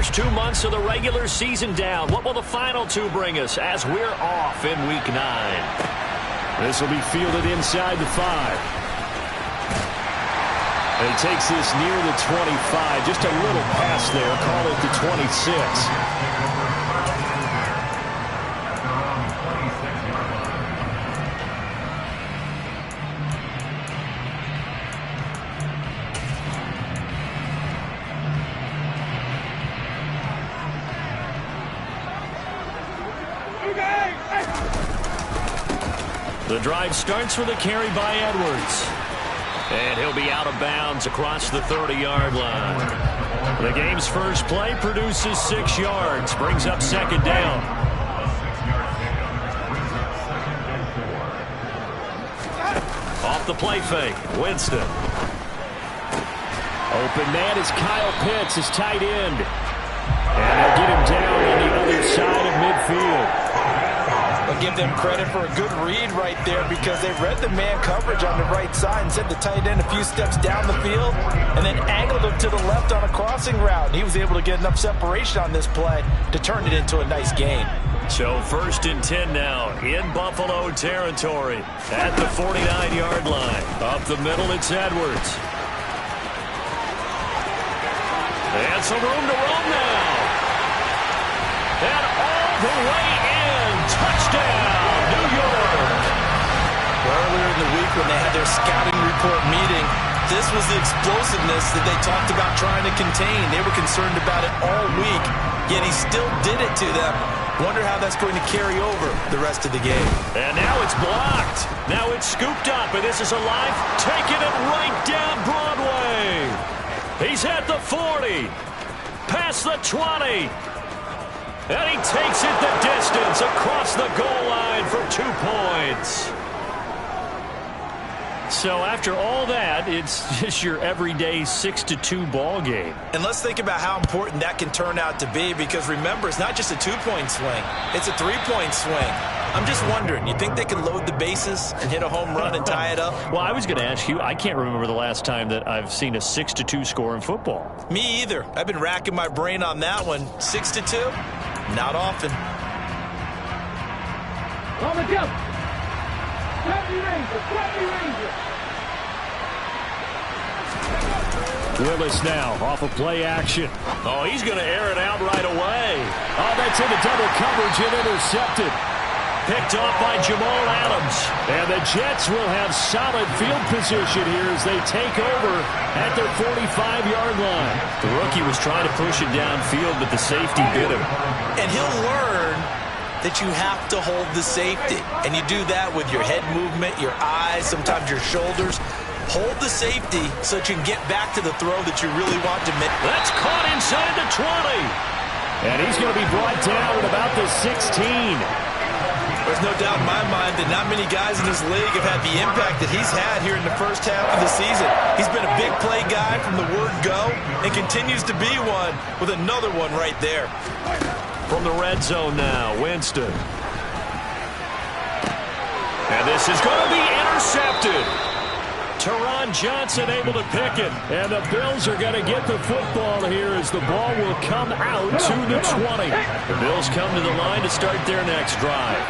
first 2 months of the regular season down. What will the final two bring us as we're off in Week 9? This will be fielded inside the 5. And he takes this near the 25. Just a little pass there. Call it the 26. The drive starts with a carry by Edwards. And he'll be out of bounds across the 30-yard line. The game's first play produces 6 yards. Brings up second down. Off the play fake. Winston. Open man is Kyle Pitts, his tight end. And they'll get him down on the other side of midfield. I'll give them credit for a good read right there because they read the man coverage on the right side and sent the tight end a few steps down the field and then angled him to the left on a crossing route. And he was able to get enough separation on this play to turn it into a nice gain. So 1st and 10 now in Buffalo territory at the 49-yard line. Up the middle, it's Edwards. And some room to roam now. And all the way in. Touchdown, New York. Earlier in the week when they had their scouting report meeting, this was the explosiveness that they talked about trying to contain. They were concerned about it all week, yet he still did it to them. Wonder how that's going to carry over the rest of the game. And now it's blocked. Now it's scooped up, and this is alive, taking it right down Broadway. He's at the 40, past the 20. And he takes it the distance across the goal line for 2 points. So after all that, it's just your everyday 6-2 ball game. And let's think about how important that can turn out to be, because remember, it's not just a 2-point swing. It's a 3-point swing. I'm just wondering, you think they can load the bases and hit a home run and tie it up? Well, I was going to ask you, I can't remember the last time that I've seen a 6-2 score in football. Me either. I've been racking my brain on that one. 6-2? Not often. On the jump. Ranger. Willis now off of play action. Oh, he's going to air it out right away. Oh, that's into double coverage and intercepted. Picked off by Jamal Adams. And the Jets will have solid field position here as they take over at their 45-yard line. The rookie was trying to push it downfield, but the safety bit him. And he'll learn that you have to hold the safety. And you do that with your head movement, your eyes, sometimes your shoulders. Hold the safety so that you can get back to the throw that you really want to make. That's caught inside the 20. And he's going to be brought down at about the 16. There's no doubt in my mind that not many guys in this league have had the impact that he's had here in the first half of the season. He's been a big play guy from the word go and continues to be one with another one right there. From the red zone now, Winston. And this is going to be intercepted. Teron Johnson able to pick it. And the Bills are going to get the football here as the ball will come out to the 20. The Bills come to the line to start their next drive.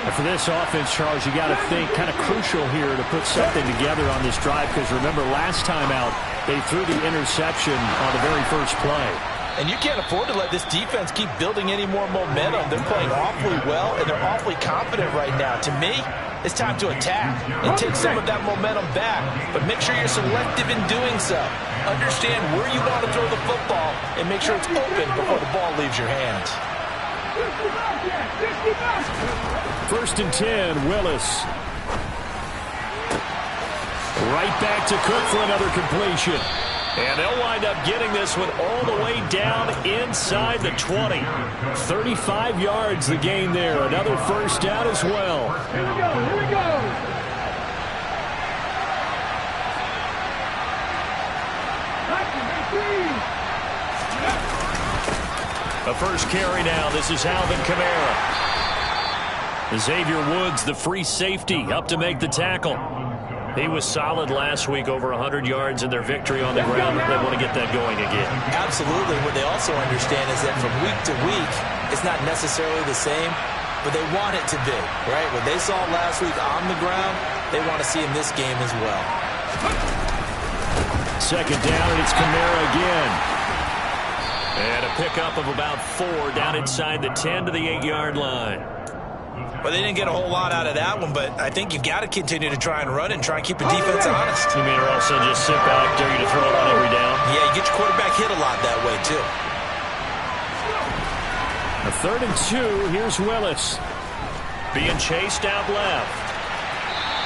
And for this offense, Charles, you got to think kind of crucial here to put something together on this drive, because remember last time out they threw the interception on the very first play. And you can't afford to let this defense keep building any more momentum. They're playing awfully well, and they're awfully confident right now. To me, it's time to attack and take some of that momentum back. But make sure you're selective in doing so. Understand where you want to throw the football and make sure it's open before the ball leaves your hands. 1st and 10, Willis. Right back to Cook for another completion. And they'll wind up getting this one all the way down inside the 20. 35 yards the gain there. Another first down as well. Here we go. A first carry now. This is Alvin Kamara. Xavier Woods, the free safety, up to make the tackle. He was solid last week, over 100 yards in their victory on the ground. They want to get that going again. Absolutely. What they also understand is that from week to week, it's not necessarily the same, but they want it to be, right? What they saw last week on the ground, they want to see in this game as well. Second down, and it's Kamara again. And a pickup of about 4 down inside the 10 to the 8-yard line. Well, they didn't get a whole lot out of that one, but I think you got to continue to try and run and try and keep the defense honest. You mean, or also just sit back, dare you to throw it on every down? Yeah, you get your quarterback hit a lot that way, too. A 3rd and 2. Here's Willis. Being chased out left.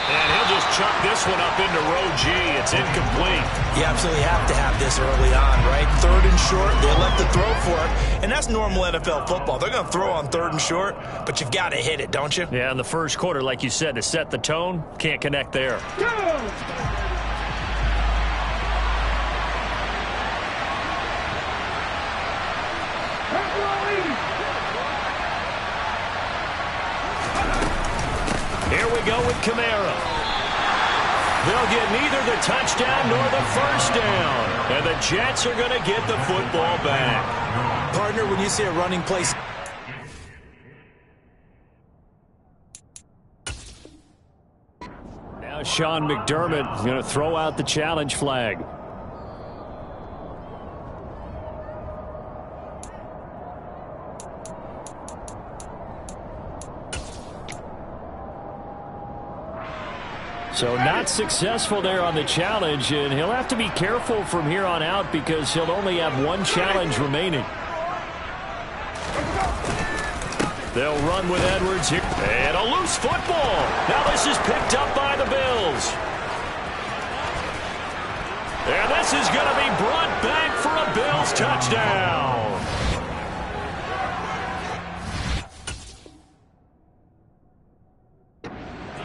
And he'll just chuck this one up into row G. It's incomplete. You absolutely have to have this early on, right? 3rd and short, they elect to throw for it. And that's normal NFL football. They're going to throw on 3rd and short, but you've got to hit it, don't you? Yeah, in the first quarter, like you said, to set the tone, can't connect there. Here we go with Kamara. They'll get neither the touchdown nor the first down. And the Jets are going to get the football back. Partner, when you see a running play... Now Sean McDermott is going to throw out the challenge flag. So not successful there on the challenge, and he'll have to be careful from here on out because he'll only have 1 challenge remaining. They'll run with Edwards here. And a loose football. Now this is picked up by the Bills. And this is going to be brought back for a Bills touchdown.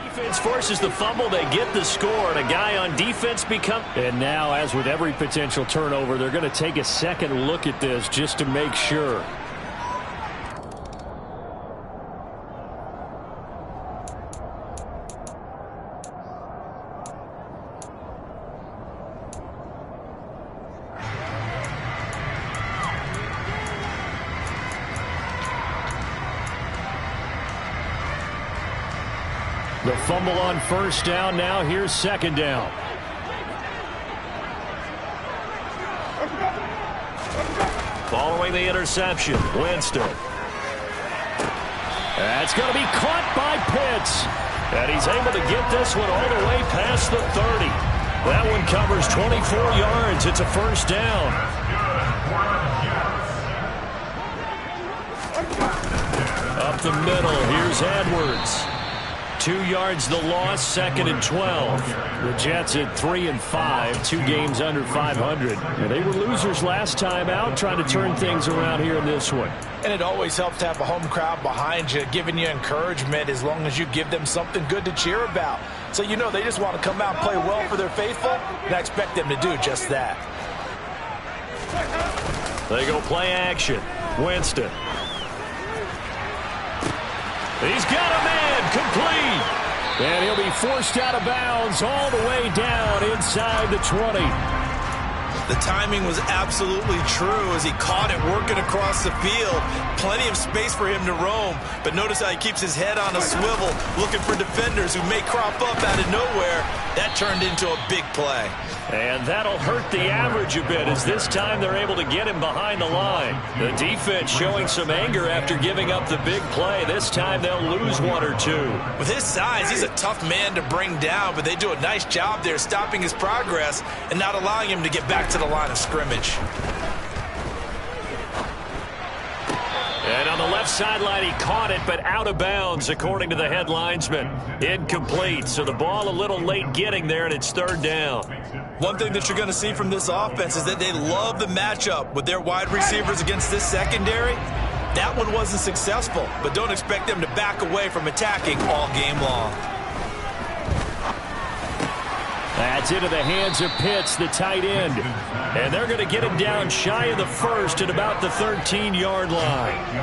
Defense forces the fumble. They get the score, and a guy on defense becomes... And now, as with every potential turnover, they're going to take a second look at this just to make sure. The fumble on first down. Now here's second down. Following the interception, Winston. That's going to be caught by Pitts. And he's able to get this one all the way past the 30. That one covers 24 yards. It's a first down. Up the middle, here's Edwards. 2 yards the loss, 2nd and 12. The Jets at 3-5, 2 games under 500. And they were losers last time out, trying to turn things around here in this one. And it always helps to have a home crowd behind you, giving you encouragement as long as you give them something good to cheer about. So you know they just want to come out and play well for their faithful, and I expect them to do just that. They go play action. Winston. He's got a man, complete. And he'll be forced out of bounds all the way down inside the 20. The timing was absolutely true as he caught it working across the field. Plenty of space for him to roam, but notice how he keeps his head on a swivel, looking for defenders who may crop up out of nowhere. That turned into a big play. And that'll hurt the average a bit as this time they're able to get him behind the line. The defense showing some anger after giving up the big play. This time they'll lose 1 or 2. With his size, he's a tough man to bring down, but they do a nice job there stopping his progress and not allowing him to get back to the line of scrimmage. And on the left sideline, he caught it, but out of bounds, according to the head linesman. Incomplete, so the ball a little late getting there, and it's 3rd down. One thing that you're going to see from this offense is that they love the matchup with their wide receivers against this secondary. That one wasn't successful, but don't expect them to back away from attacking all game long. That's into the hands of Pitts, the tight end. And they're going to get him down shy of the first at about the 13-yard line.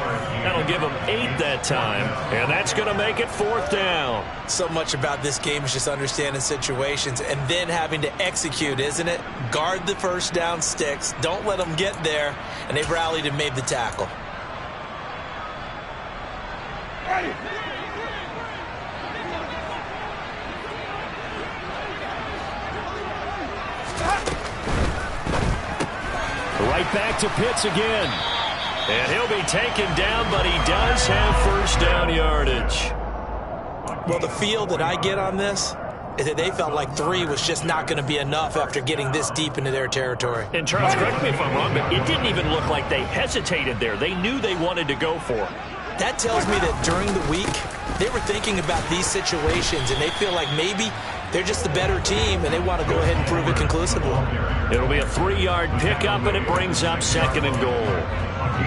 That'll give him 8 that time, and that's going to make it 4th down. So much about this game is just understanding situations and then having to execute, isn't it? Guard the first down sticks. Don't let them get there, and they've rallied and made the tackle. Right back to Pitts again. And he'll be taken down, but he does have first down yardage. Well, the feel that I get on this is that they felt like 3 was just not going to be enough after getting this deep into their territory. And Charles, correct me if I'm wrong, but it didn't even look like they hesitated there. They knew they wanted to go for it. That tells me that during the week, they were thinking about these situations, and they feel like maybe they're just the better team, and they want to go ahead and prove it conclusively. It'll be a 3-yard pickup, and it brings up 2nd and goal.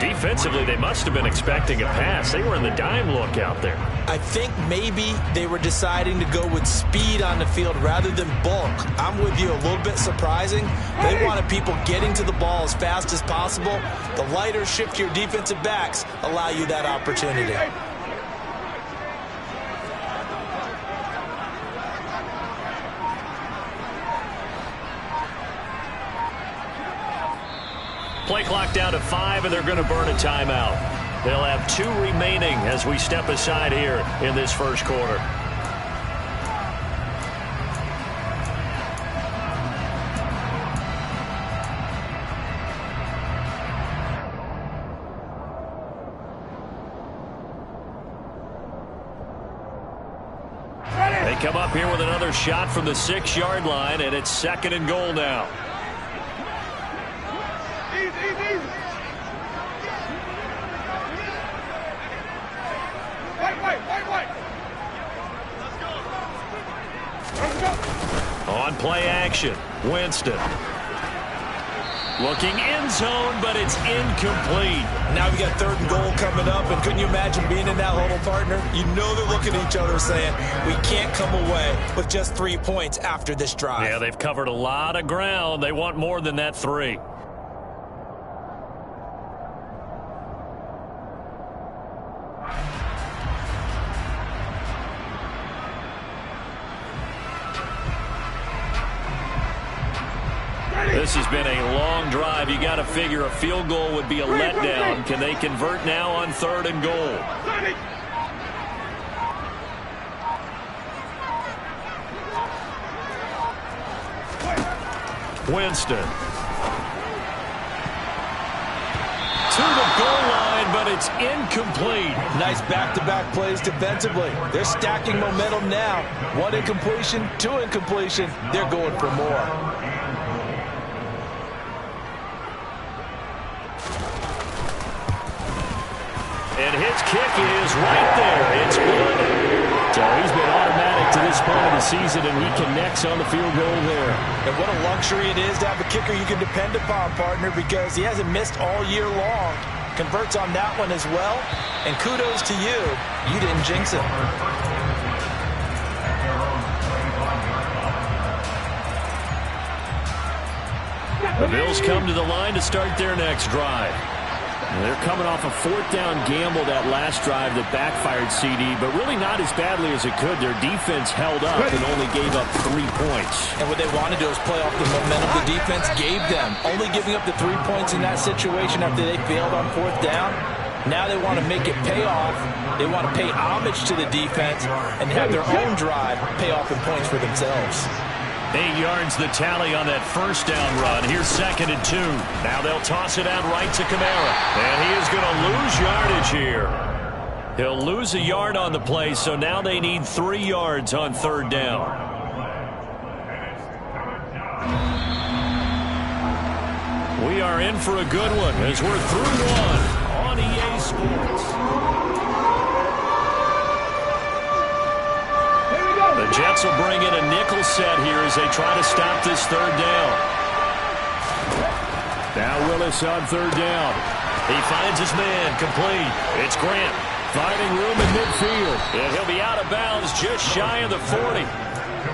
Defensively, they must have been expecting a pass. They were in the dime look out there. I think maybe they were deciding to go with speed on the field rather than bulk. I'm with you, a little bit surprising. They wanted people getting to the ball as fast as possible. The lighter, shiftier defensive backs allow you that opportunity. Play clock down to 5, and they're going to burn a timeout. They'll have 2 remaining as we step aside here in this first quarter. They come up here with another shot from the 6-yard line, and it's 2nd and goal now. On play action, Winston. Looking end zone, but it's incomplete. Now we got 3rd and goal coming up, and couldn't you imagine being in that huddle, partner? You know they're looking at each other saying, we can't come away with just 3 points after this drive. Yeah, they've covered a lot of ground. They want more than that 3. This has been a long drive. You got to figure a field goal would be a letdown. Can they convert now on 3rd and goal? Winston. To the goal line, but it's incomplete. Nice back-to-back plays defensively. They're stacking momentum now. 1 incompletion, 2 incompletion. They're going for more. And his kick is right there. It's good. So he's been automatic to this point of the season, and he connects on the field goal there. And what a luxury it is to have a kicker you can depend upon, partner, because he hasn't missed all year long. Converts on that one as well. And kudos to you. You didn't jinx it. The Bills come to the line to start their next drive. They're coming off a 4th down gamble that last drive that backfired CD, but really not as badly as it could. Their defense held up and only gave up 3 points. And what they want to do is play off the momentum the defense gave them. Only giving up the 3 points in that situation after they failed on 4th down. Now they want to make it pay off. They want to pay homage to the defense and have their own drive pay off in points for themselves. 8 yards the tally on that first down run. Here's 2nd and 2. Now they'll toss it out right to Kamara. And he is going to lose yardage here. He'll lose a yard on the play, so now they need 3 yards on 3rd down. We are in for a good one as we're through 1 on EA Sports. The Jets will bring in a nickel set here as they try to stop this 3rd down. Now Willis on 3rd down. He finds his man, complete. It's Grant. Finding room in midfield. And he'll be out of bounds just shy of the 40.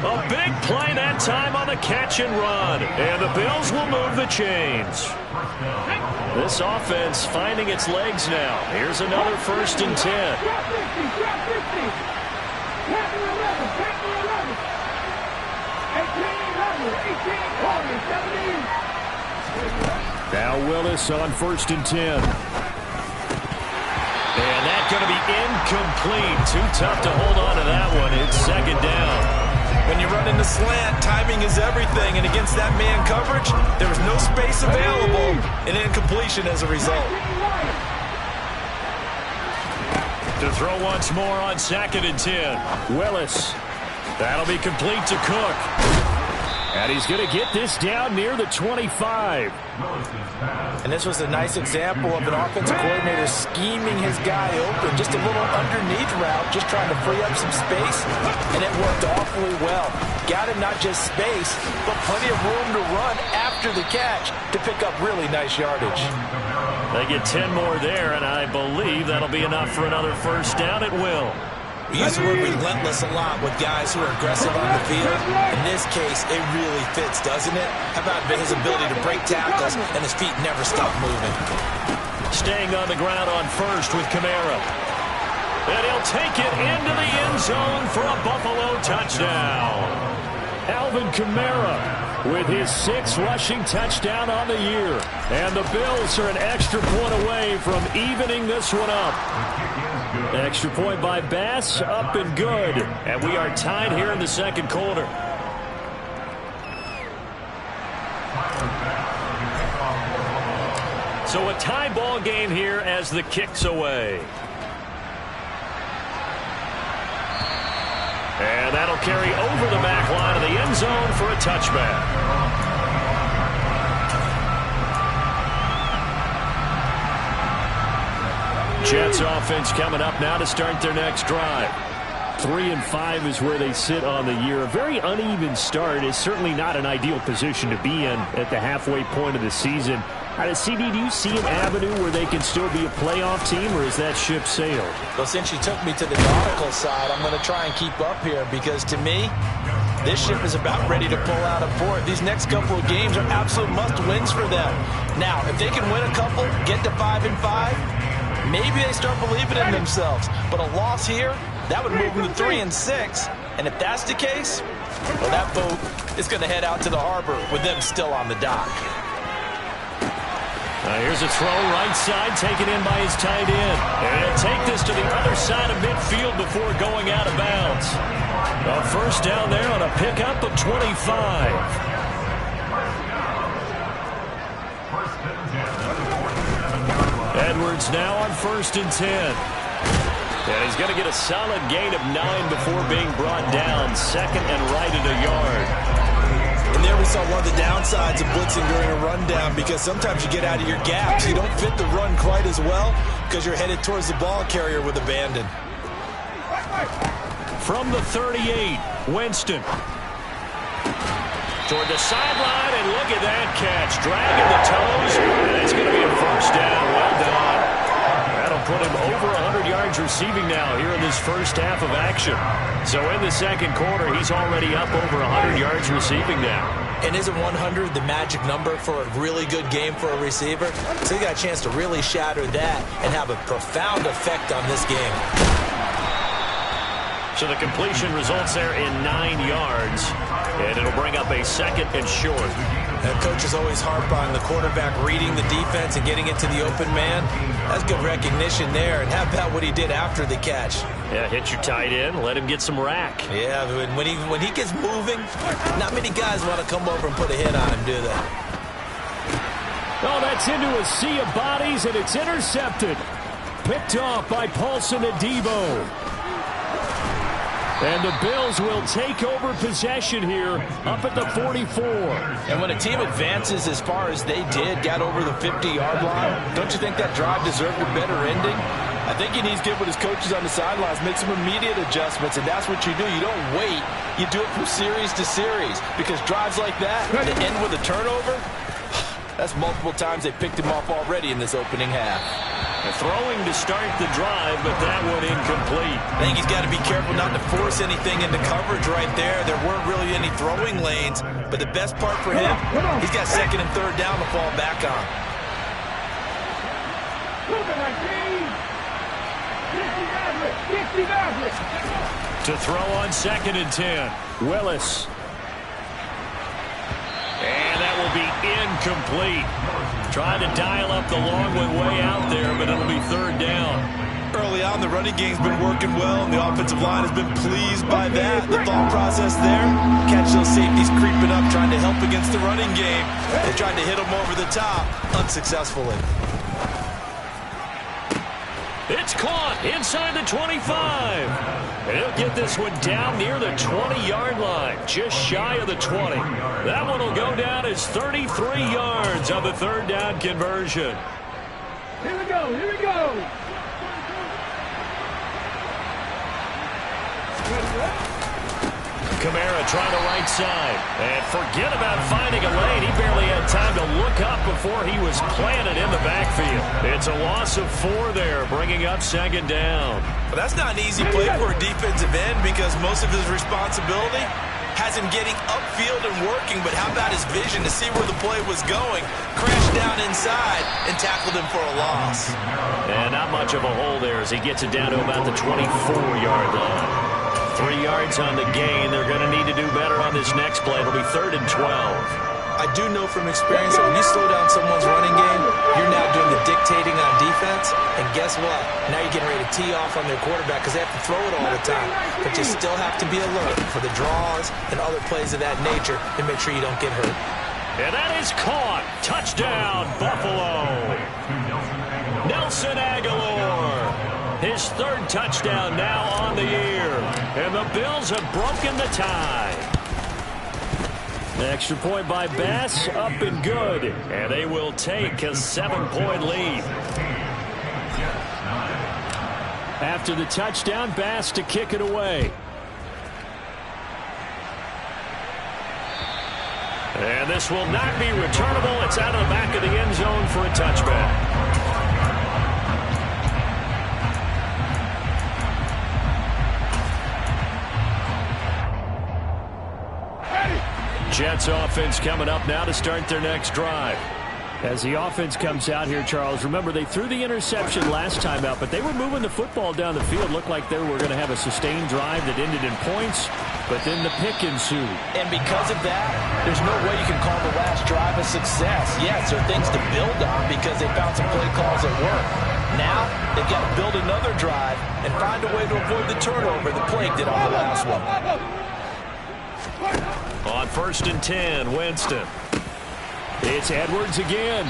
A big play that time on the catch and run. And the Bills will move the chains. This offense finding its legs now. Here's another 1st and 10. Now Willis on 1st and 10. And that's going to be incomplete. Too tough to hold on to that one. It's 2nd down. When you run in the slant, timing is everything. And against that man coverage, there was no space available. And incompletion as a result. To throw once more on 2nd and 10. Willis. That'll be complete to Cook. And he's going to get this down near the 25. And this was a nice example of an offensive coordinator scheming his guy open. Just a little underneath route, just trying to free up some space. And it worked awfully well. Got him not just space, but plenty of room to run after the catch to pick up really nice yardage. They get 10 more there, and I believe that'll be enough for another 1st down at will. We use the word relentless a lot with guys who are aggressive on the field. In this case, it really fits, doesn't it? How about his ability to break tackles and his feet never stop moving? Staying on the ground on 1st with Kamara. And he'll take it into the end zone for a Buffalo touchdown. Alvin Kamara with his 6th rushing touchdown on the year. And the Bills are an extra point away from evening this one up. Extra point by Bass, up and good. And we are tied here in the 2nd quarter. So a tie ball game here as the kick's away. And that'll carry over the back line of the end zone for a touchback. Jets offense coming up now to start their next drive. 3-5 is where they sit on the year. A very uneven start is certainly not an ideal position to be in at the halfway point of the season. CD, do you see an avenue where they can still be a playoff team, or is that ship sailed? Well, since you took me to the nautical side, I'm going to try and keep up here because to me, this ship is about ready to pull out of port. These next couple of games are absolute must-wins for them. Now, if they can win a couple, get to 5-5, maybe they start believing in themselves. But a loss here, that would move them to 3-6. And if that's the case, well, that boat is going to head out to the harbor with them still on the dock. Here's a throw right side, taken in by his tight end. And he'll take this to the other side of midfield before going out of bounds. A 1st down there on a pickup of 25. Edwards now on 1st and 10. And he's going to get a solid gain of 9 before being brought down. 2nd and right at a yard. And there we saw one of the downsides of blitzing during a rundown because sometimes you get out of your gaps. You don't fit the run quite as well because you're headed towards the ball carrier with abandon. From the 38, Winston. Toward the sideline, and look at that catch. Dragging the toes, and it's going to be a 1st down. Well done. That'll put him over 100 yards receiving now here in this 1st half of action. So in the 2nd quarter, he's already up over 100 yards receiving now. And isn't 100 the magic number for a really good game for a receiver? So he got a chance to really shatter that and have a profound effect on this game. So the completion results there in 9 yards, and it'll bring up a 2nd and short. And coaches always harp on the quarterback reading the defense and getting it to the open man. That's good recognition there. And how about what he did after the catch? Yeah, hit your tight end, let him get some rack. Yeah, when he gets moving, not many guys want to come over and put a hit on him, do they? Oh, that's into a sea of bodies, and it's intercepted. Picked off by Paulson Adebo. And the Bills will take over possession here up at the 44. And when a team advances as far as they did, got over the 50-yard line, don't you think that drive deserved a better ending? I think he needs to get with his coaches on the sidelines, make some immediate adjustments, and that's what you do. You don't wait. You do it from series to series because drives like that that end with a turnover, that's multiple times they picked him off already in this opening half. Throwing to start the drive, but that one incomplete. I think he's got to be careful not to force anything into coverage right there. There weren't really any throwing lanes, but the best part for him, he's got second and third down to fall back on. To throw on second and 10. Willis. And that will be incomplete. Trying to dial up the long one way out there, but it'll be third down. Early on, the running game's been working well, and the offensive line has been pleased by that. The thought process there, catch those safeties creeping up, trying to help against the running game. They tried to hit them over the top, unsuccessfully. It's caught inside the 25. And he'll get this one down near the 20-yard line, just shy of the 20. That one will go down as 33 yards on the third down conversion. Here we go, here we go. Kamara trying to right side. And forget about finding a lane. He barely had time to look up before he was planted in the backfield. It's a loss of 4 there, bringing up second down. Well, that's not an easy play for a defensive end because most of his responsibility has him getting upfield and working, but how about his vision to see where the play was going? Crashed down inside and tackled him for a loss. And not much of a hole there as he gets it down to about the 24-yard line. 3 yards on the gain. They're going to need to do better on this next play. It'll be third and 12. I do know from experience that when you slow down someone's running game, you're now doing the dictating on defense. And guess what? Now you're getting ready to tee off on their quarterback because they have to throw it all the time. But you still have to be alert for the draws and other plays of that nature to make sure you don't get hurt. And that is caught. Touchdown, Buffalo. Nelson Agholor. His third touchdown now on the year. And the Bills have broken the tie. Extra point by Bass, up and good. And they will take a 7-point lead. After the touchdown, Bass to kick it away. And this will not be returnable. It's out of the back of the end zone for a touchback. Jets offense coming up now to start their next drive. As the offense comes out here, Charles, remember they threw the interception last time out, but they were moving the football down the field. Looked like they were going to have a sustained drive that ended in points, but then the pick ensued. And because of that, there's no way you can call the last drive a success. Yes, there are things to build on because they found some play calls that work. Now, they've got to build another drive and find a way to avoid the turnover the Plague did on the last one. On first and 10, Winston. It's Edwards again,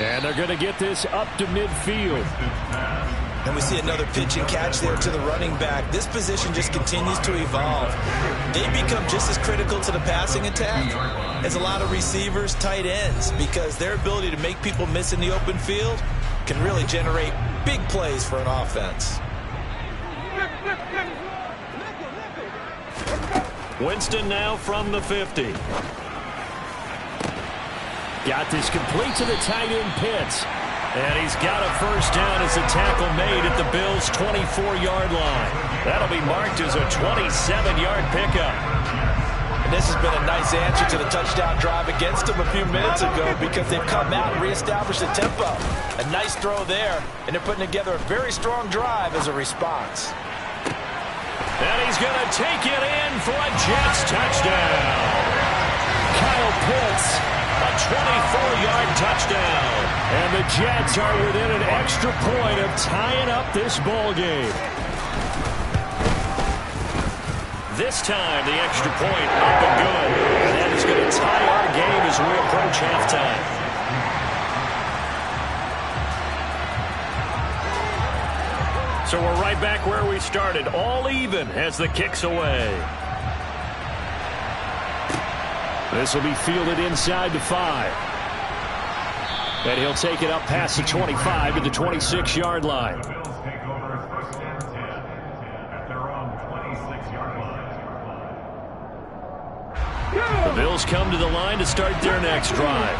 and they're going to get this up to midfield. And we see another pitch and catch there to the running back. This position just continues to evolve. They become just as critical to the passing attack as a lot of receivers, tight ends, because their ability to make people miss in the open field can really generate big plays for an offense. Winston now from the 50. Got this complete to the tight end Pitts. And he's got a first down as a tackle made at the Bills' 24-yard line. That'll be marked as a 27-yard pickup. And this has been a nice answer to the touchdown drive against them a few minutes ago because they've come out and reestablished the tempo. A nice throw there, and they're putting together a very strong drive as a response. And he's going to take it in for a Jets touchdown. Kyle Pitts, a 24-yard touchdown. And the Jets are within an extra point of tying up this ball game. This time, the extra point up and good. And that is going to tie our game as we approach halftime. So we're right back where we started, all even as the kick's away. This will be fielded inside the 5. And he'll take it up past the 25 to the 26-yard line. The Bills come to the line to start their next drive.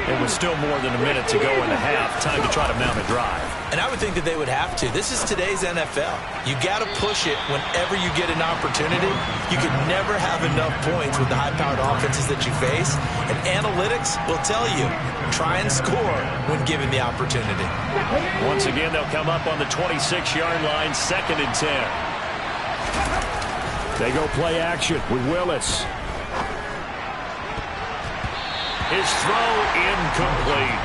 It was still more than a minute to go in the half. Time to try to mount a drive. And I would think that they would have to. This is today's NFL. You got to push it whenever you get an opportunity. You can never have enough points with the high-powered offenses that you face. And analytics will tell you, try and score when given the opportunity. Once again, they'll come up on the 26-yard line, 2nd and 10. They go play action with Willis. His throw incomplete.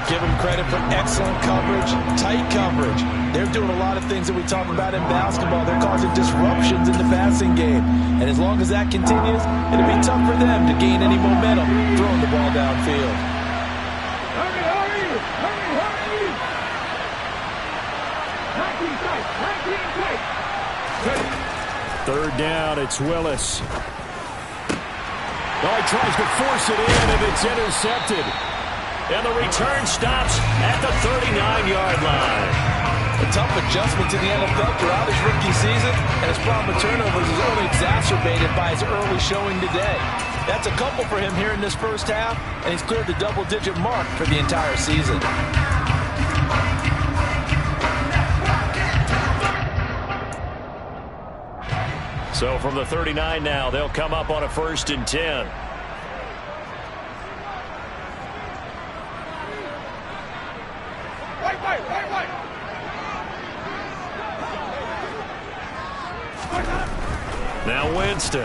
Give them credit for excellent coverage, tight coverage. They're doing a lot of things that we talk about in basketball. They're causing disruptions in the passing game. And as long as that continues, it'll be tough for them to gain any momentum throwing the ball downfield. Hurry, hurry, hurry, hurry. 19 tight, 19 tight. 3rd down, it's Willis. Oh, he tries to force it in, and it's intercepted. And the return stops at the 39-yard line. A tough adjustment to the NFL throughout his rookie season, and his problem with turnovers is only exacerbated by his early showing today. That's a couple for him here in this first half, and he's cleared the double-digit mark for the entire season. So from the 39 now, they'll come up on a 1st and 10. Now Winston.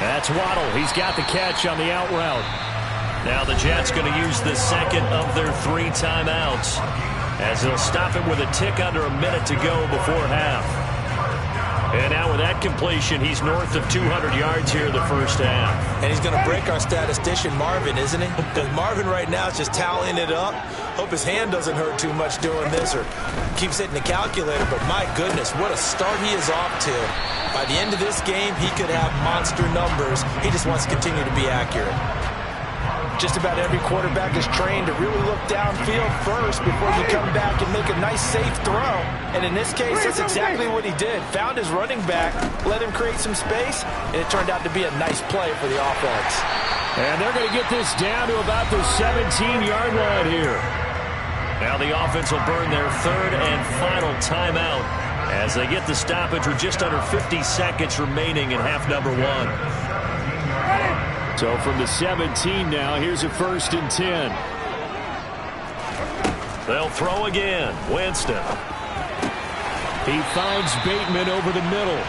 That's Waddle. He's got the catch on the out route. Now the Jets going to use the 2nd of their 3 timeouts, as they'll stop him with a tick under a minute to go before half. And now with that completion, he's north of 200 yards here in the first half. And he's going to break our statistician Marvin, isn't he? Because Marvin right now is just tallying it up. Hope his hand doesn't hurt too much doing this or keeps hitting the calculator. But my goodness, what a start he is off to. By the end of this game, he could have monster numbers. He just wants to continue to be accurate. Just about every quarterback is trained to really look downfield first before you come back and make a nice, safe throw. And in this case, that's exactly what he did. Found his running back, let him create some space, and it turned out to be a nice play for the offense. And they're going to get this down to about the 17-yard line here. Now the offense will burn their 3rd and final timeout as they get the stoppage with just under 50 seconds remaining in half number 1. So from the 17 now, here's a 1st and 10. They'll throw again. Winston. He finds Bateman over the middle.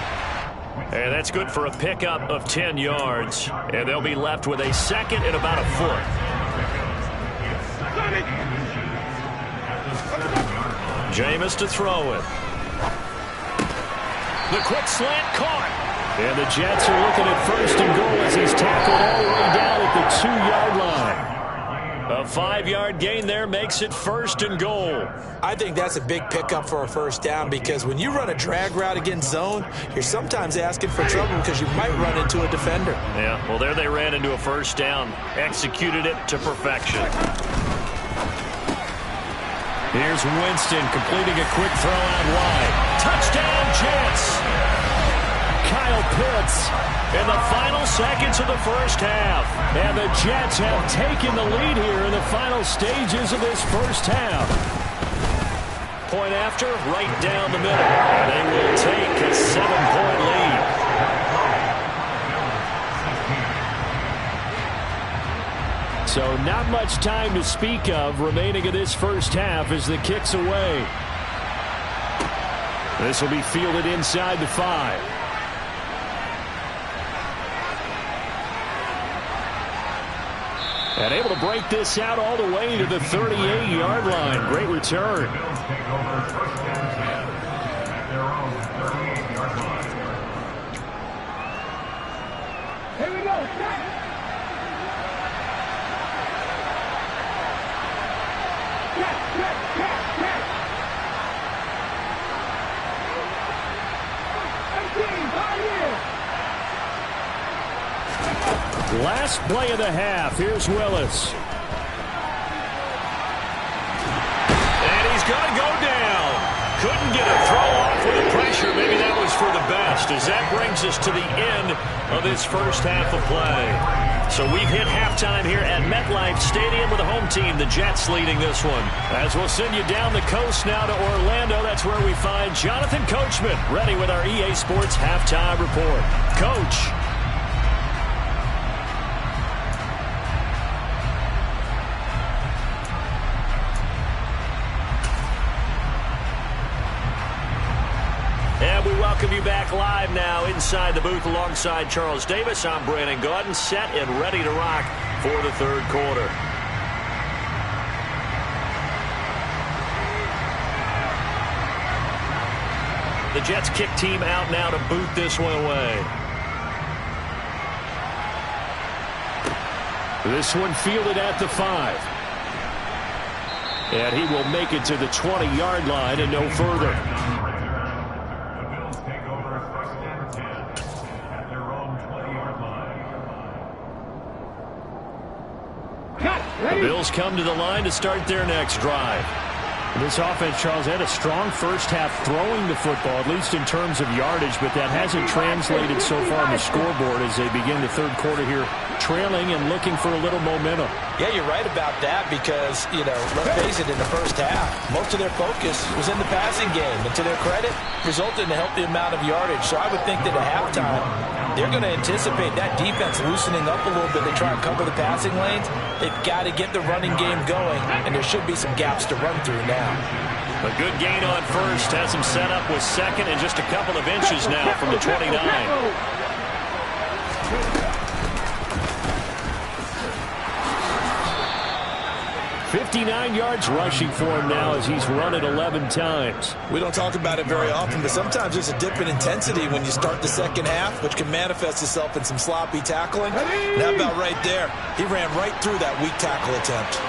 And that's good for a pickup of 10 yards. And they'll be left with a 2nd and about a foot. Jameis to throw it. The quick slant caught. And the Jets are looking at 1st and goal as he's tackled all the way down at the 2-yard line. A 5-yard gain there makes it 1st and goal. I think that's a big pickup for a 1st down because when you run a drag route against zone, you're sometimes asking for trouble because you might run into a defender. Yeah, well, there they ran into a 1st down. Executed it to perfection. Here's Winston completing a quick throw out wide. Touchdown, Jets! Kyle Pitts in the final seconds of the first half. And the Jets have taken the lead here in the final stages of this first half. Point after, right down the middle. And they will take a 7-point lead. So not much time to speak of remaining in this first half as the kick's away. This will be fielded inside the 5. And able to break this out all the way to the 38-yard line. Great return. Here we go. Last play of the half. Here's Willis. And he's going to go down. Couldn't get a throw off with the pressure. Maybe that was for the best, as that brings us to the end of this first half of play. So we've hit halftime here at MetLife Stadium with the home team, the Jets, leading this one. As we'll send you down the coast now to Orlando, that's where we find Jonathan Coachman, ready with our EA Sports halftime report. Coach. And we welcome you back live now inside the booth alongside Charles Davis. I'm Brandon Gaudin, set and ready to rock for the third quarter. The Jets kick team out now to boot this one away. This one fielded at the 5. And he will make it to the 20-yard line and no further. The Bills come to the line to start their next drive. This offense, Charles, had a strong first half throwing the football, at least in terms of yardage, but that hasn't translated so far on the scoreboard as they begin the third quarter here, trailing and looking for a little momentum. Yeah, you're right about that because, let's face it, in the first half, most of their focus was in the passing game. And to their credit, resulted in a healthy amount of yardage. So I would think that at halftime, they're going to anticipate that defense loosening up a little bit. They try and cover the passing lanes. They've got to get the running game going, and there should be some gaps to run through now. A good gain on first, has him set up with second and just a couple of inches now from the 29. 59 yards rushing for him now as he's run it 11 times. We don't talk about it very often, but sometimes there's a dip in intensity when you start the second half, which can manifest itself in some sloppy tackling. Now about right there, he ran right through that weak tackle attempt.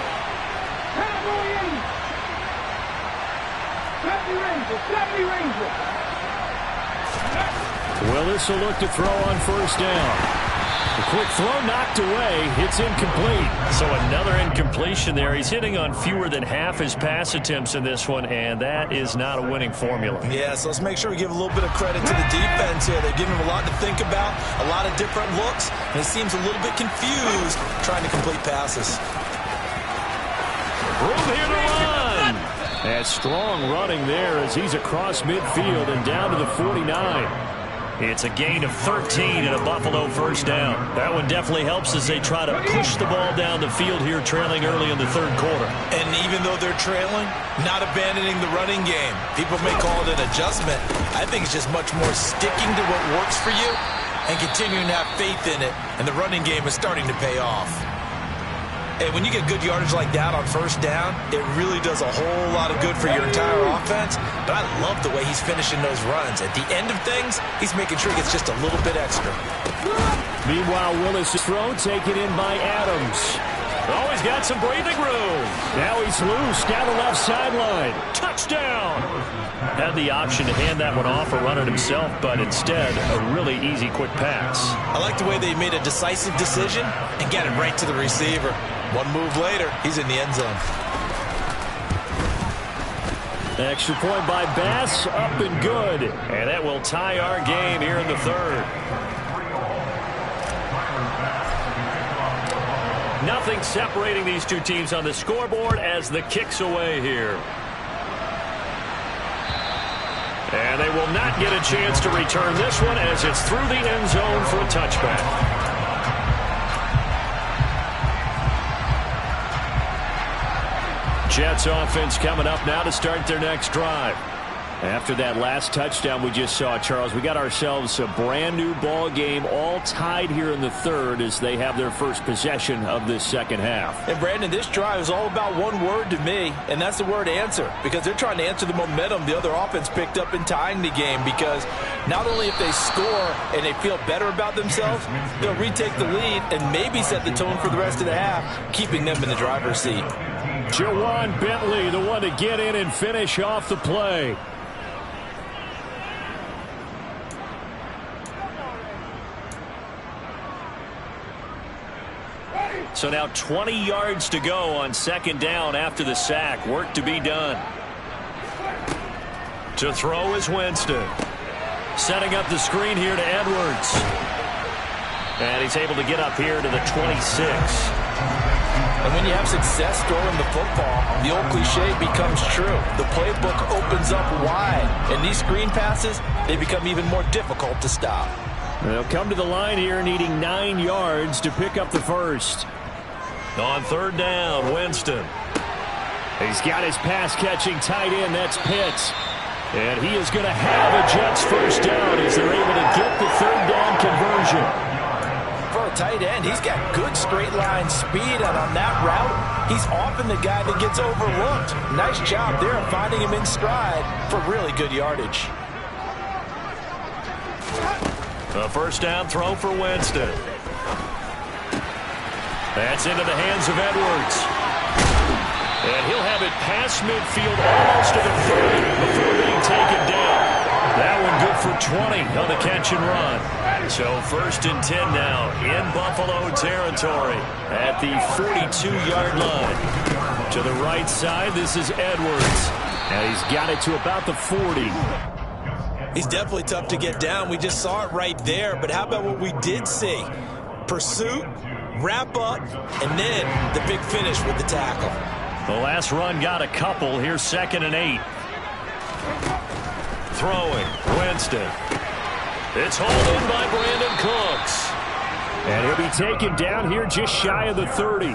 Willis will look to throw on first down. A quick throw knocked away. It's incomplete. So another incompletion there. He's hitting on fewer than half his pass attempts in this one, and that is not a winning formula. Yeah, so let's make sure we give a little bit of credit to the defense here. They've given him a lot to think about, a lot of different looks, and he seems a little bit confused trying to complete passes. Room here to run. And strong running there as he's across midfield and down to the 49. It's a gain of 13 and a Buffalo first down. That one definitely helps as they try to push the ball down the field here, trailing early in the third quarter. And even though they're trailing, not abandoning the running game. People may call it an adjustment. I think it's just much more sticking to what works for you and continuing to have faith in it. And the running game is starting to pay off. And when you get good yardage like that on first down, it really does a whole lot of good for your entire offense. But I love the way he's finishing those runs. At the end of things, he's making sure he gets just a little bit extra. Meanwhile, Willis' throw taken in by Adams. Oh, he's got some breathing room. Now he's loose down the left sideline. Touchdown. Had the option to hand that one off or run it himself, but instead, a really easy quick pass. I like the way they made a decisive decision and got it right to the receiver. One move later, he's in the end zone. Extra point by Bass, up and good. And that will tie our game here in the third. Nothing separating these two teams on the scoreboard as the kick's away here. And they will not get a chance to return this one as it's through the end zone for a touchback. Jets offense coming up now to start their next drive. After that last touchdown we just saw, Charles, we got ourselves a brand new ball game, all tied here in the third as they have their first possession of this second half. And Brandon, this drive is all about one word to me, and that's the word answer, because they're trying to answer the momentum the other offense picked up in tying the game, because not only if they score and they feel better about themselves, they'll retake the lead and maybe set the tone for the rest of the half, keeping them in the driver's seat. Jawan Bentley, the one to get in and finish off the play. So now 20 yards to go on second down after the sack. Work to be done. To throw is Winston. Setting up the screen here to Edwards. And he's able to get up here to the 26. And when you have success throwing the football, the old cliche becomes true. The playbook opens up wide. And these screen passes, they become even more difficult to stop. They'll come to the line here needing 9 yards to pick up the first. On third down, Winston. He's got his pass-catching tight end. That's Pitts. And he is going to have a Jets first down as they're able to get the third down conversion. For a tight end, he's got good straight line speed, and on that route, he's often the guy that gets overlooked. Nice job there of finding him in stride for really good yardage. A first down throw for Winston. That's into the hands of Edwards. And he'll have it past midfield almost to the 30 before being taken down. That one good for 20 on the catch and run. So first and 10 now in Buffalo territory at the 42-yard line. To the right side, this is Edwards. And he's got it to about the 40. He's definitely tough to get down. We just saw it right there. But how about what we did see? Pursuit, wrap up, and then the big finish with the tackle. The last run got a couple. Here's 2nd and 8. Throwing, Winston. It's hauled in by Brandon Cooks. And he'll be taken down here just shy of the 30.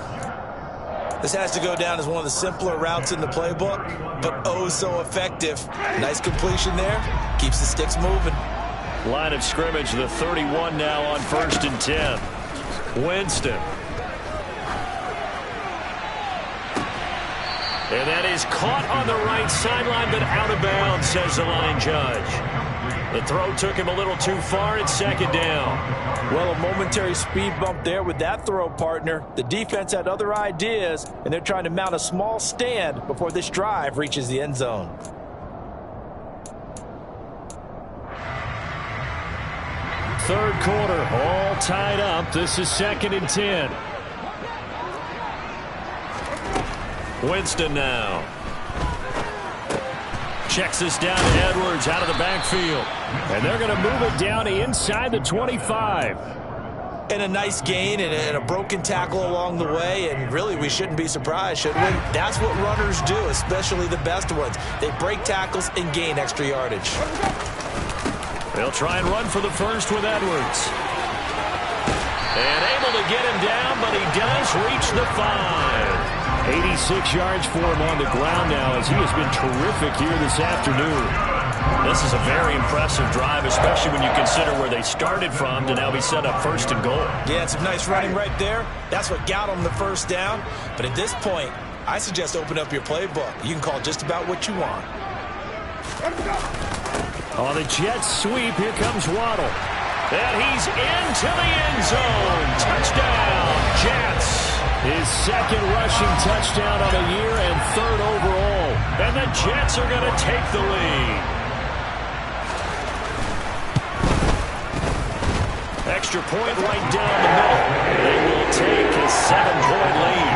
This has to go down as one of the simpler routes in the playbook, but oh so effective. Nice completion there. Keeps the sticks moving. Line of scrimmage, the 31 now on 1st and 10. Winston. And that is caught on the right sideline, but out of bounds, says the line judge. The throw took him a little too far. It's 2nd down. Well, a momentary speed bump there with that throw, partner. The defense had other ideas, and they're trying to mount a small stand before this drive reaches the end zone. Third quarter, all tied up. This is 2nd and 10. Winston now. Checks this down to Edwards out of the backfield. And they're going to move it down inside the 25. And a nice gain and a broken tackle along the way, and really we shouldn't be surprised, should we? That's what runners do, especially the best ones. They break tackles and gain extra yardage. They'll try and run for the first with Edwards. And able to get him down, but he does reach the 5. 86 yards for him on the ground now as he has been terrific here this afternoon. This is a very impressive drive, especially when you consider where they started from to now be set up 1st and goal. Yeah, some nice running right there. That's what got them the first down. But at this point, I suggest open up your playbook. You can call just about what you want. On the Jets sweep, here comes Waddle. And he's into the end zone. Touchdown, Jets. His 2nd rushing touchdown of the year and 3rd overall. And the Jets are going to take the lead. Extra point right down the middle. They will take a 7-point lead.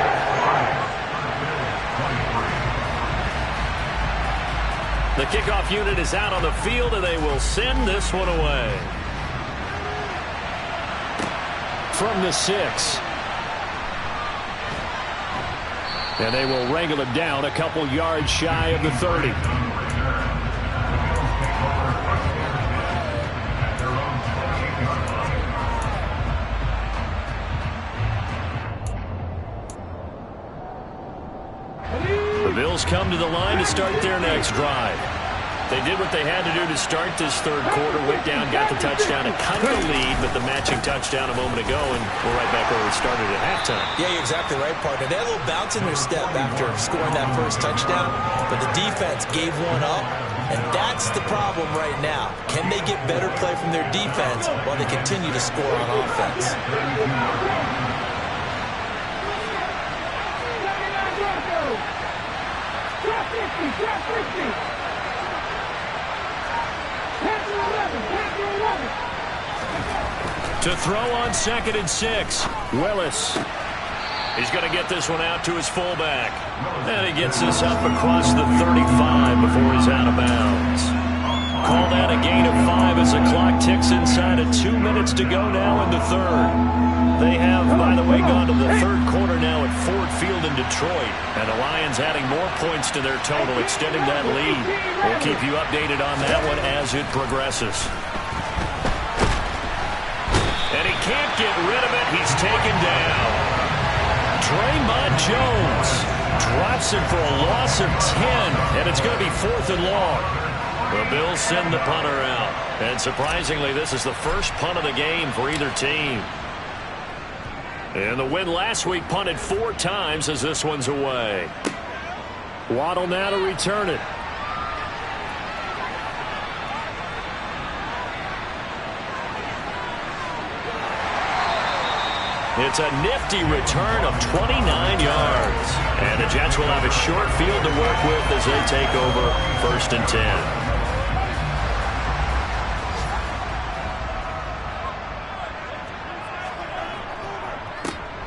The kickoff unit is out on the field, and they will send this one away. From the 6. And they will wrangle him down a couple yards shy of the 30. The Bills come to the line to start their next drive. They did what they had to do to start this third quarter. Went down, got the touchdown, and cut the lead, but the matching touchdown a moment ago, and we're right back where we started at halftime. Yeah, you're exactly right, partner. They had a little bounce in their step after scoring that first touchdown, but the defense gave one up, and that's the problem right now. Can they get better play from their defense while they continue to score on offense? Drop 50. To throw on 2nd and 6. Willis. He's going to get this one out to his fullback. And he gets this up across the 35 before he's out of bounds. call that a gain of 5 as the clock ticks inside of 2 minutes to go now in the third. They have, by the way, gone to the third quarter now at Ford Field in Detroit. And the Lions adding more points to their total, extending that lead. We'll keep you updated on that one as it progresses. And he can't get rid of it. He's taken down. Draymond Jones drops him for a loss of 10, and it's going to be 4th and long. The Bills send the punter out. And surprisingly, this is the first punt of the game for either team. And the win last week punted 4 times as this one's away. Waddle now to return it. It's a nifty return of 29 yards. And the Jets will have a short field to work with as they take over 1st and 10.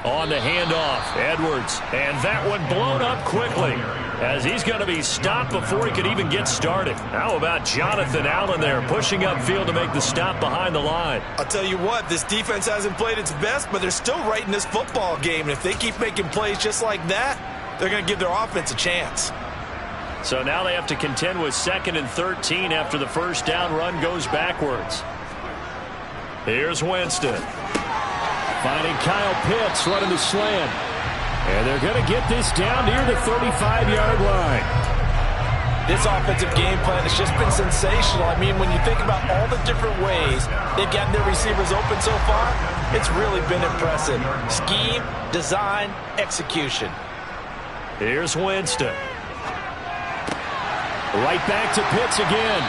On the handoff, Edwards. And that one blown up quickly as he's going to be stopped before he could even get started. How about Jonathan Allen there pushing upfield to make the stop behind the line? I'll tell you what, this defense hasn't played its best, but they're still right in this football game. And if they keep making plays just like that, they're going to give their offense a chance. So now they have to contend with 2nd and 13 after the first down run goes backwards. Here's Winston. Finding Kyle Pitts running the slant. And they're going to get this down near the 35-yard line. This offensive game plan has just been sensational. I mean, when you think about all the different ways they've gotten their receivers open so far, it's really been impressive. Scheme, design, execution. Here's Winston. Right back to Pitts again.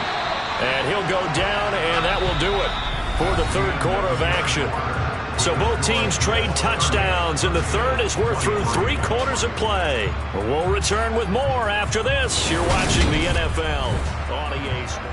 And he'll go down, and that will do it for the third quarter of action. So both teams trade touchdowns in the third as we're through 3 quarters of play. We'll return with more after this. You're watching the NFL on EA Sports.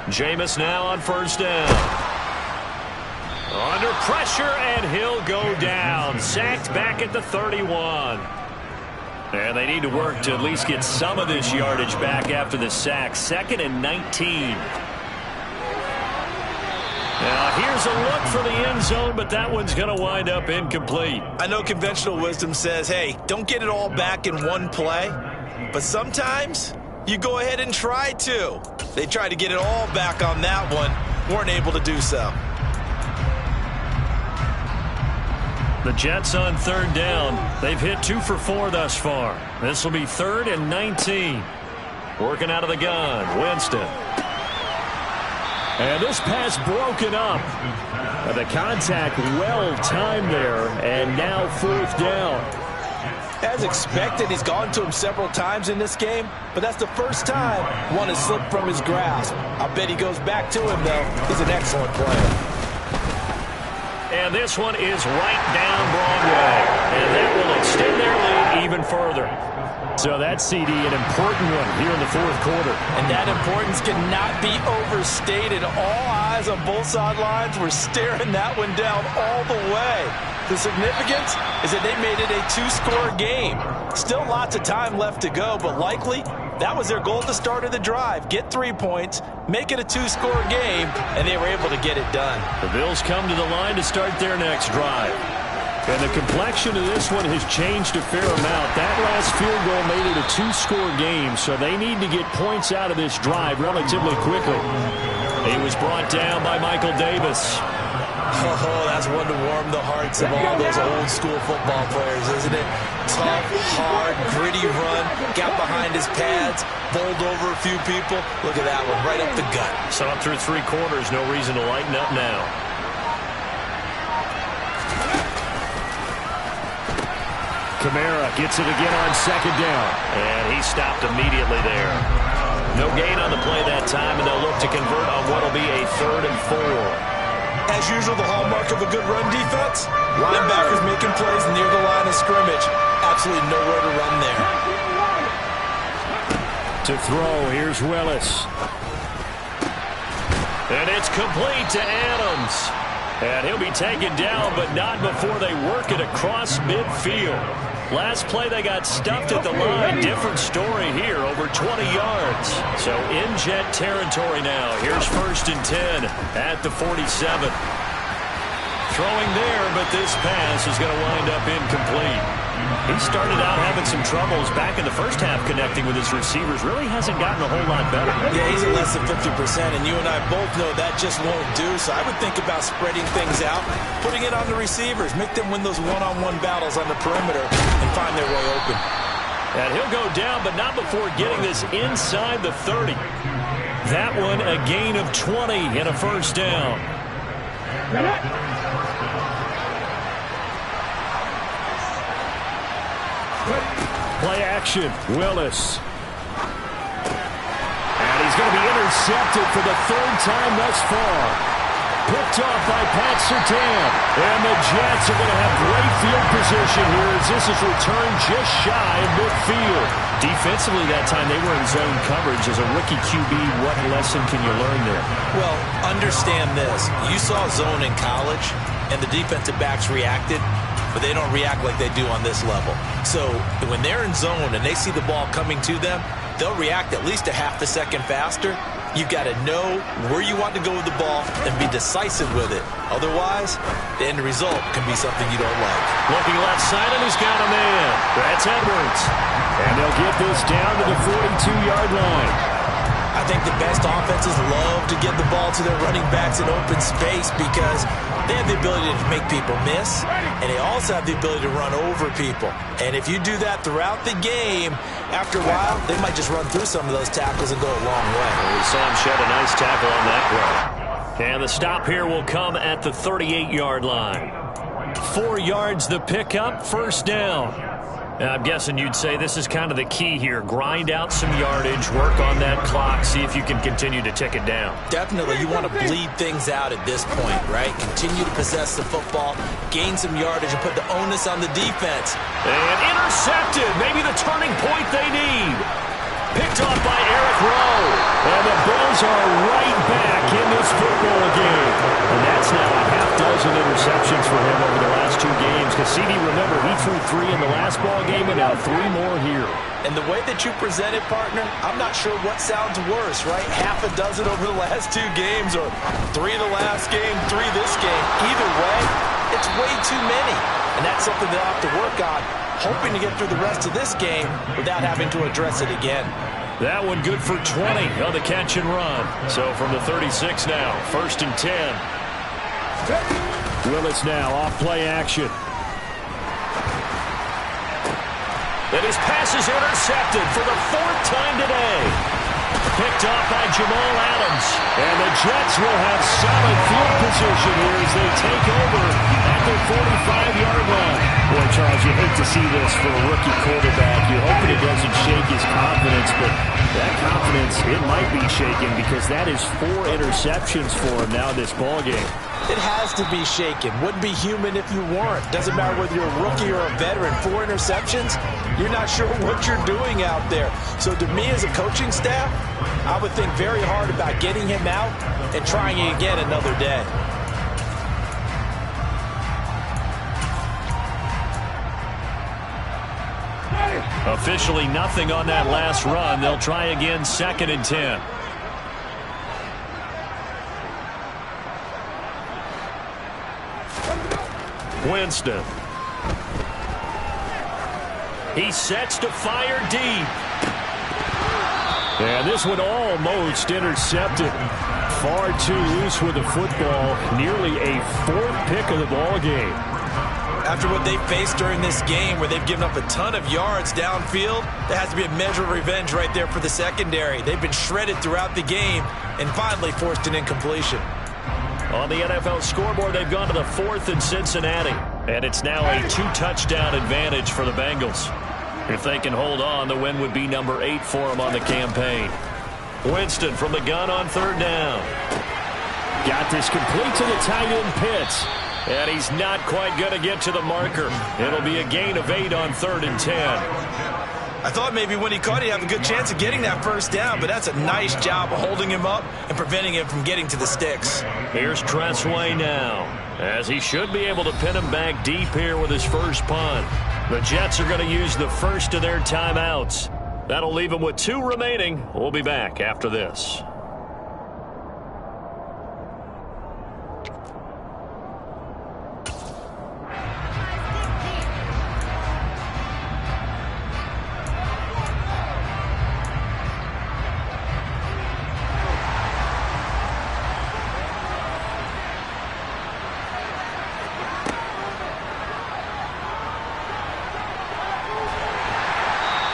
Jameis now on first down. Under pressure, and he'll go down. Sacked back at the 31. And they need to work to at least get some of this yardage back after the sack. 2nd and 19. Now here's a look for the end zone, but that one's going to wind up incomplete. I know conventional wisdom says, hey, don't get it all back in one play. But sometimes you go ahead and try to. They tried to get it all back on that one. Weren't able to do so. The Jets on third down. They've hit 2 for 4 thus far. This will be 3rd and 19. Working out of the gun, Winston. And this pass broken up. The contact well timed there, and now 4th down. As expected, he's gone to him several times in this game, but that's the first time one has slipped from his grasp. I bet he goes back to him, though. He's an excellent player. And this one is right down Broadway. And that will extend their lead even further. So that CD, an important one here in the 4th quarter. And that importance cannot be overstated. All eyes on both sidelines were staring that one down all the way. The significance is that they made it a 2-score game. Still lots of time left to go, but likely that was their goal at the start of the drive. Get 3 points, make it a 2-score game, and they were able to get it done. The Bills come to the line to start their next drive. And the complexion of this one has changed a fair amount. That last field goal made it a 2-score game, so they need to get points out of this drive relatively quickly. He was brought down by Michael Davis. Oh, that's one to warm the hearts of all those old-school football players, isn't it? Tough, hard, gritty run, got behind his pads, bowled over a few people. Look at that one, right up the gut. So up through 3 quarters, no reason to lighten up now. Kamara gets it again on 2nd down. And he stopped immediately there. No gain on the play that time, and they'll look to convert on what will be a 3rd and 4. As usual, the hallmark of a good run defense, linebackers making plays near the line of scrimmage. Absolutely nowhere to run there. To throw, here's Willis. And it's complete to Adams. And he'll be taken down, but not before they work it across midfield. Last play, they got stuffed at the line. Different story here, over 20 yards. So in Jet territory now. Here's 1st and 10 at the 47. Throwing there, but this pass is going to wind up incomplete. He started out having some troubles back in the first half connecting with his receivers. Really hasn't gotten a whole lot better. Yeah, he's at less than 50%, and you and I both know that just won't do. So I would think about spreading things out, putting it on the receivers, make them win those one-on-one battles on the perimeter and find their way open. And he'll go down, but not before getting this inside the 30. That one a gain of 20 and a first down. Play action, Willis. And he's going to be intercepted for the 3rd time thus far. Picked off by Pat Surtain. And the Jets are going to have great field position here as this is returned just shy of midfield. Defensively that time they were in zone coverage. As a rookie QB, what lesson can you learn there? Well, understand this. You saw zone in college, and the defensive backs reacted, but they don't react like they do on this level. So when they're in zone and they see the ball coming to them, they'll react at least a half a second faster. You've got to know where you want to go with the ball and be decisive with it. Otherwise, the end result can be something you don't like. Looking left side, and he's got a man. That's Edwards. And they'll get this down to the 42-yard line. I think the best offenses love to get the ball to their running backs in open space because they have the ability to make people miss, and they also have the ability to run over people. And if you do that throughout the game, after a while, they might just run through some of those tackles and go a long way. We saw him shed a nice tackle on that play. And the stop here will come at the 38-yard line. 4 yards the pickup, first down. I'm guessing you'd say this is kind of the key here. Grind out some yardage, work on that clock, see if you can continue to tick it down. Definitely. You want to bleed things out at this point, right? Continue to possess the football, gain some yardage, and put the onus on the defense. And intercepted. Maybe the turning point they need. Picked off by Eric Rowe. And the Bills are right back in this football game. And that's now a half dozen interceptions for him over the last 2 games. Because CD, remember, he threw 3 in the last ball game and now 3 more here. And the way that you present it, partner, I'm not sure what sounds worse, right? Half a dozen over the last 2 games or 3 in the last game, 3 this game. Either way, it's way too many. And that's something they'll have to work on, hoping to get through the rest of this game without having to address it again. That one good for 20 on the catch and run. So from the 36 now, 1st and 10. Willis now off play action. And his pass is intercepted for the 4th time today. Picked off by Jamal Adams. And the Jets will have solid field position here as they take over at their 45-yard line. Boy, Charles, you hate to see this for a rookie quarterback. You're hoping it doesn't shake his confidence, but that confidence, it might be shaken because that is 4 interceptions for him now this ballgame. It has to be shaken. Wouldn't be human if you weren't. Doesn't matter whether you're a rookie or a veteran. 4 interceptions, you're not sure what you're doing out there. So to me as a coaching staff, I would think very hard about getting him out and trying it again another day. Officially nothing on that last run. They'll try again, 2nd and 10. Winston. He sets to fire deep. And this one almost intercepted. Far too loose with the football. Nearly a 4th pick of the ball game. After what they faced during this game where they've given up a ton of yards downfield, there has to be a measure of revenge right there for the secondary. They've been shredded throughout the game and finally forced an incompletion. On the NFL scoreboard, they've gone to the 4th in Cincinnati. And it's now a 2-touchdown advantage for the Bengals. If they can hold on, the win would be number 8 for them on the campaign. Winston from the gun on 3rd down. Got this complete to the tight end Pitts. And he's not quite going to get to the marker. It'll be a gain of 8 on 3rd and 10. I thought maybe when he caught it, he'd have a good chance of getting that first down, but that's a nice job of holding him up and preventing him from getting to the sticks. Here's Tressway now, as he should be able to pin him back deep here with his first punt. The Jets are going to use the first of their timeouts. That'll leave them with 2 remaining. We'll be back after this.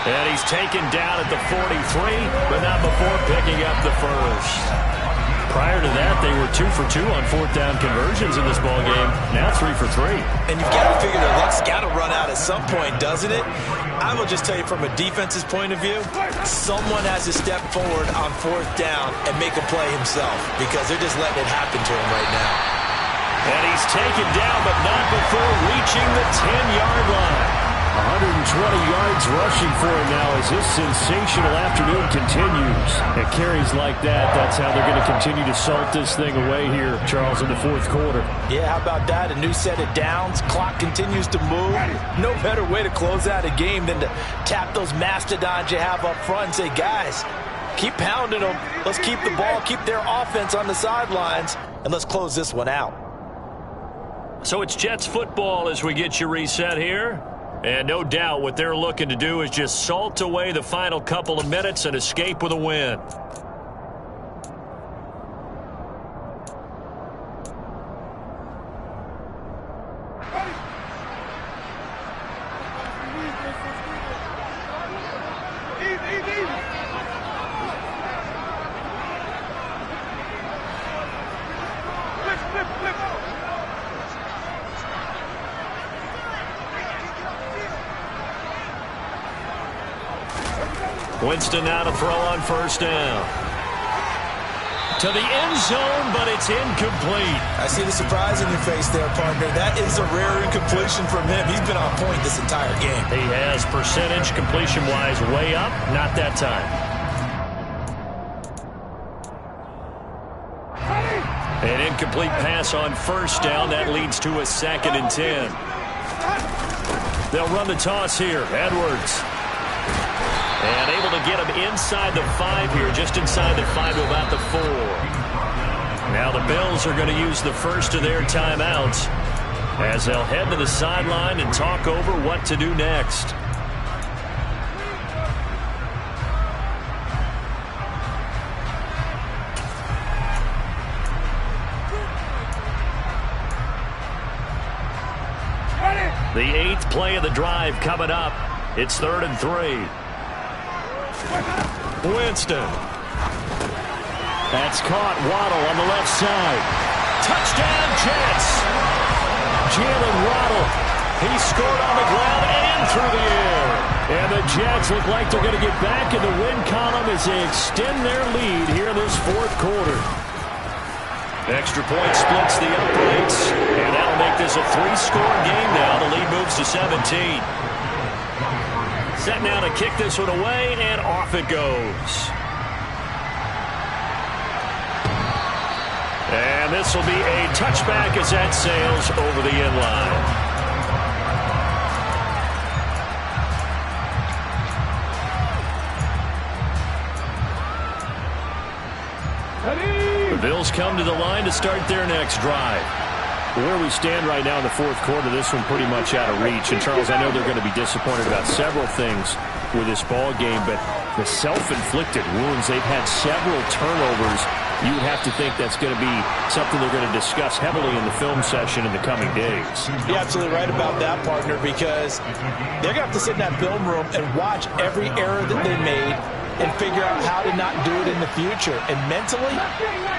And he's taken down at the 43, but not before picking up the first. Prior to that, they were 2 for 2 on 4th down conversions in this ballgame. Now 3 for 3. And you've got to figure their luck's got to run out at some point, doesn't it? I will just tell you from a defense's point of view, someone has to step forward on 4th down and make a play himself, because they're just letting it happen to him right now. And he's taken down, but not before reaching the 10-yard line. 120 yards rushing for him now as this sensational afternoon continues. At carries like that, that's how they're going to continue to salt this thing away here, Charles, in the 4th quarter. Yeah, how about that? A new set of downs. Clock continues to move. No better way to close out a game than to tap those mastodons you have up front and say, guys, keep pounding them. Let's keep the ball, keep their offense on the sidelines, and let's close this one out. So it's Jets football as we get you reset here. And no doubt what they're looking to do is just salt away the final couple of minutes and escape with a win. Winston now to throw on 1st down. To the end zone, but it's incomplete. I see the surprise in your face there, partner. That is a rare incompletion from him. He's been on point this entire game. He has percentage completion-wise way up. Not that time. An incomplete pass on 1st down. That leads to a 2nd and 10. They'll run the toss here. Edwards. And able to get him inside the 5 here, just inside the 5 to about the 4. Now the Bills are going to use the first of their timeouts as they'll head to the sideline and talk over what to do next. The 8th play of the drive coming up. It's 3rd and 3. Winston. That's caught. Waddle on the left side. Touchdown, Jets. Jalen Waddle. He scored on the ground and through the air. And the Jets look like they're going to get back in the win column as they extend their lead here in this 4th quarter. Extra point splits the uprights. And that'll make this a 3-score game now. The lead moves to 17. Set now to kick this one away, and off it goes. And this will be a touchback as that sails over the end line. The Bills come to the line to start their next drive. Where we stand right now in the 4th quarter, this one pretty much out of reach. And, Charles, I know they're going to be disappointed about several things with this ball game, but the self-inflicted wounds, they've had several turnovers. You would have to think that's going to be something they're going to discuss heavily in the film session in the coming days. You're absolutely right about that, partner, because they're going to have to sit in that film room and watch every error that they made and figure out how to not do it in the future. And mentally,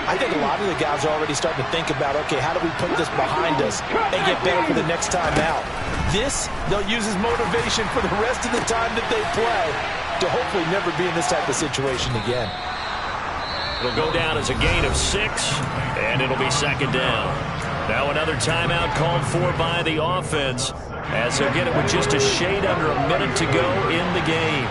I think a lot of the guys are already starting to think about, okay, how do we put this behind us and get better for the next time out? This, they'll use as motivation for the rest of the time that they play to hopefully never be in this type of situation again. It'll go down as a gain of 6, and it'll be 2nd down. Now another timeout called for by the offense as he'll get it with just a shade under a minute to go in the game.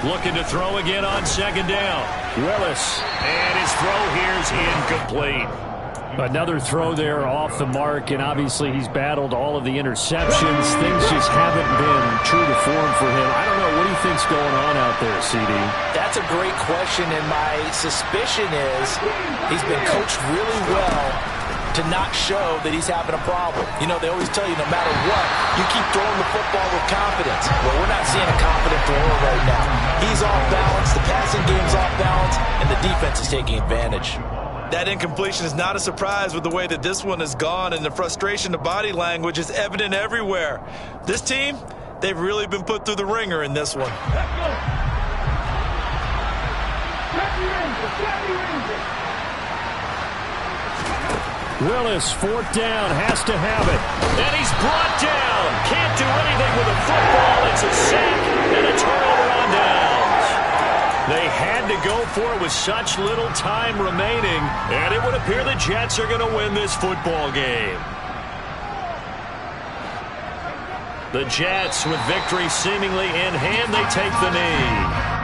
Looking to throw again on second down. Willis. And his throw here is incomplete. Another throw there off the mark, and obviously he's battled all of the interceptions. Things just haven't been true to form for him. I don't know. What do you think's going on out there, CD? That's a great question, and my suspicion is he's been coached really well to not show that he's having a problem. You know, they always tell you no matter what, you keep throwing the football with confidence. Well, we're not seeing a confident thrower right now. He's off balance, the passing game's off balance, and the defense is taking advantage. That incompletion is not a surprise with the way that this one has gone, and the frustration, the body language is evident everywhere. This team, they've really been put through the ringer in this one. Willis, fourth down, has to have it. And he's brought down. Can't do anything with a football. It's a sack and a turnover on downs. They had to go for it with such little time remaining, and it would appear the Jets are going to win this football game. The Jets, with victory seemingly in hand, they take the knee.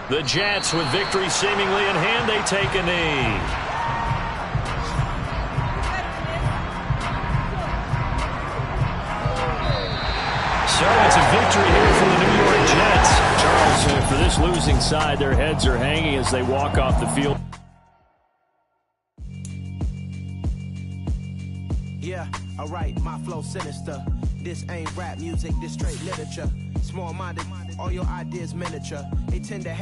The Jets, with victory seemingly in hand, they take a knee. So it's a victory here for the New York Jets. Charles, for this losing side, their heads are hanging as they walk off the field. Yeah, alright, my flow sinister. This ain't rap music, this straight literature. Small-minded, all your ideas miniature. They tend to